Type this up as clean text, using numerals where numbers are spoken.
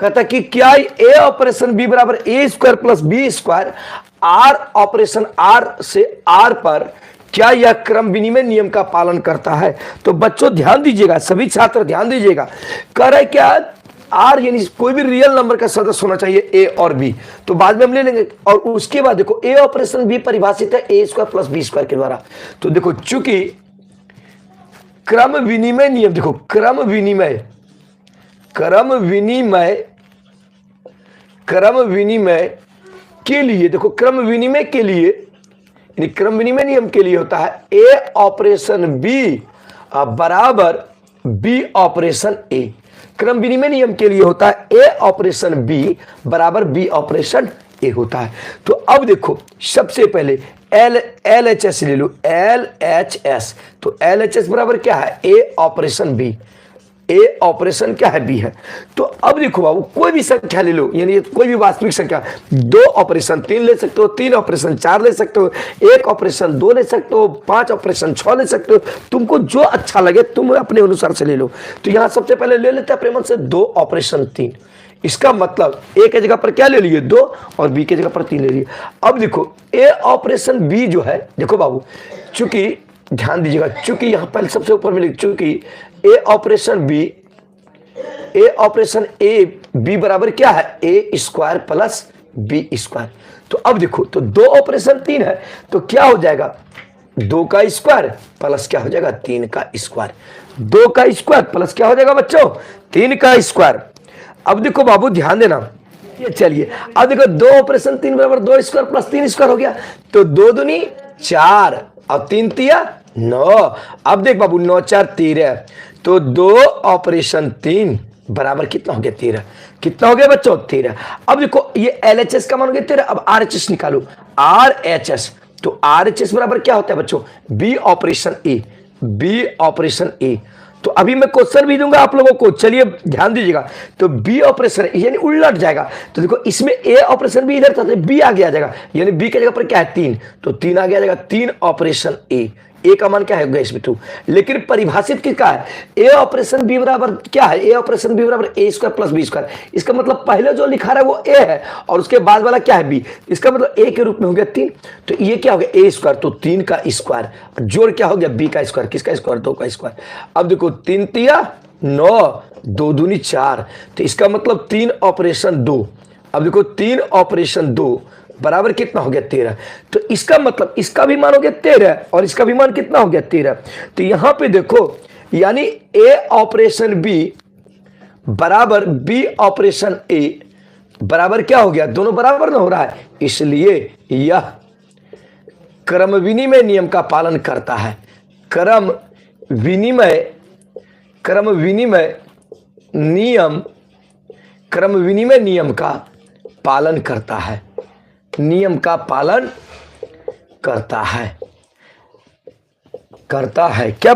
कहता कि क्या ए ऑपरेशन बी बराबर a square plus b square R operation R से आर पर क्या यह क्रम विनिमय नियम का पालन करता है। तो बच्चों ध्यान दीजिएगा, सभी छात्र ध्यान दीजिएगा। कह रहे क्या, आर यानी कोई भी रियल नंबर का सदस्य होना चाहिए ए और बी, तो बाद में हम ले लेंगे। और उसके बाद देखो ए ऑपरेशन बी परिभाषित है ए स्क्वायर प्लस बी स्क्वायर के द्वारा। तो देखो चूंकि क्रम विनिमय नियम, देखो क्रम विनिमय के लिए, देखो क्रम विनिमय के लिए यानी क्रम विनिमय नियम के लिए होता है ए ऑपरेशन बी बराबर बी ऑपरेशन ए। क्रम विनिमय नियम के लिए होता है ए ऑपरेशन बी बराबर बी ऑपरेशन ए होता है। तो अब देखो सबसे पहले एल एच एस ले लो, एल एच एस। तो एल एच एस बराबर क्या है, ए ऑपरेशन बी, ए ऑपरेशन क्या है, बी है। तो अब देखो बाबू कोई भी संख्या ले लो, यानी कोई भी वास्तविक संख्या, 2 ऑपरेशन 3 ले सकते हो, 3 ऑपरेशन 4 ले सकते हो, 1 ऑपरेशन 2 ले सकते हो, 5 ऑपरेशन 6 ले सकते हो, तुमको जो अच्छा लगे तुम अपने अनुसार से ले लो। तो यहां सबसे पहले ले लेते हैं अपने मन से 2 ऑपरेशन 3। इसका मतलब ए के जगह पर क्या ले लिए 2 और बी के जगह पर 3 ले लिए। अब देखो ए ऑपरेशन बी जो है, देखो बाबू चूंकि ध्यान दीजिएगा, चूंकि यहां पहले सबसे ऊपर में लिख, चूंकि ए ऑपरेशन ए बी बराबर क्या है, ए स्क्वायर प्लस बी स्क्वायर। तो अब देखो तो 2 ऑपरेशन 3 है, तो क्या हो जाएगा 2 का स्क्वायर प्लस क्या हो जाएगा 3 का स्क्वायर। 2 का स्क्वायर प्लस क्या हो जाएगा बच्चों 3 का स्क्वायर। अब देखो बाबू ध्यान देना, ये चलिए अब देखो 2 ऑपरेशन 3 बराबर 2 स्क्वायर प्लस 3 स्क्वायर हो गया। तो 2 दूनी 4 और 3 तिया 9। अब देख बाबू 9 4 13, तो 2 ऑपरेशन 3 बराबर कितना हो गया 13। कितना हो गया बच्चों 13। अब देखो ये एलएचएस का मान हो गया 13। अब आरएचएस निकालो, आरएचएस। तो आरएचएस बराबर क्या होता है बच्चों, बी ऑपरेशन ए, बी ऑपरेशन ए। तो अभी मैं क्वेश्चन भी दूंगा आप लोगों को, चलिए ध्यान दीजिएगा। तो बी ऑपरेशन यानी उलट जाएगा, तो देखो इसमें ए ऑपरेशन बी इधर था तो बी आगे आ जाएगा, यानी बी के जगह पर क्या है 3, तो 3 आगे आ जाएगा। 3 ऑपरेशन ए, ए का मान क्या है इसमें 2, लेकिन परिभाषित किसका है, ए ऑपरेशन बी बराबर क्या है, ए ऑपरेशन बी बराबर a square plus b square. इसका मतलब पहले जो लिखा रहा है वो ए है और उसके बाद वाला क्या है बी, इसका मतलब ए के रूप में हो गया 3। तो ये क्या हो गया ए स्क्वायर, तो 3 का स्क्वायर जोड़ क्या हो गया बी का स्क्वायर, किसका स्क्वायर 2 का स्क्वायर। अब देखो 3 तिया 9, 2 दूनी 4, तो इसका मतलब 3 ऑपरेशन 2। अब देखो 3 ऑपरेशन 2 बराबर कितना हो गया 13। तो इसका मतलब इसका भी मान हो गया 13 और इसका भी मान कितना हो गया 13। तो यहां पे देखो यानी ए ऑपरेशन बी बराबर बी ऑपरेशन ए बराबर क्या हो गया, दोनों बराबर ना हो रहा है, इसलिए यह क्रम विनिमय नियम का पालन करता है। क्रम विनिमय नियम का पालन करता है, नियम का पालन करता है क्या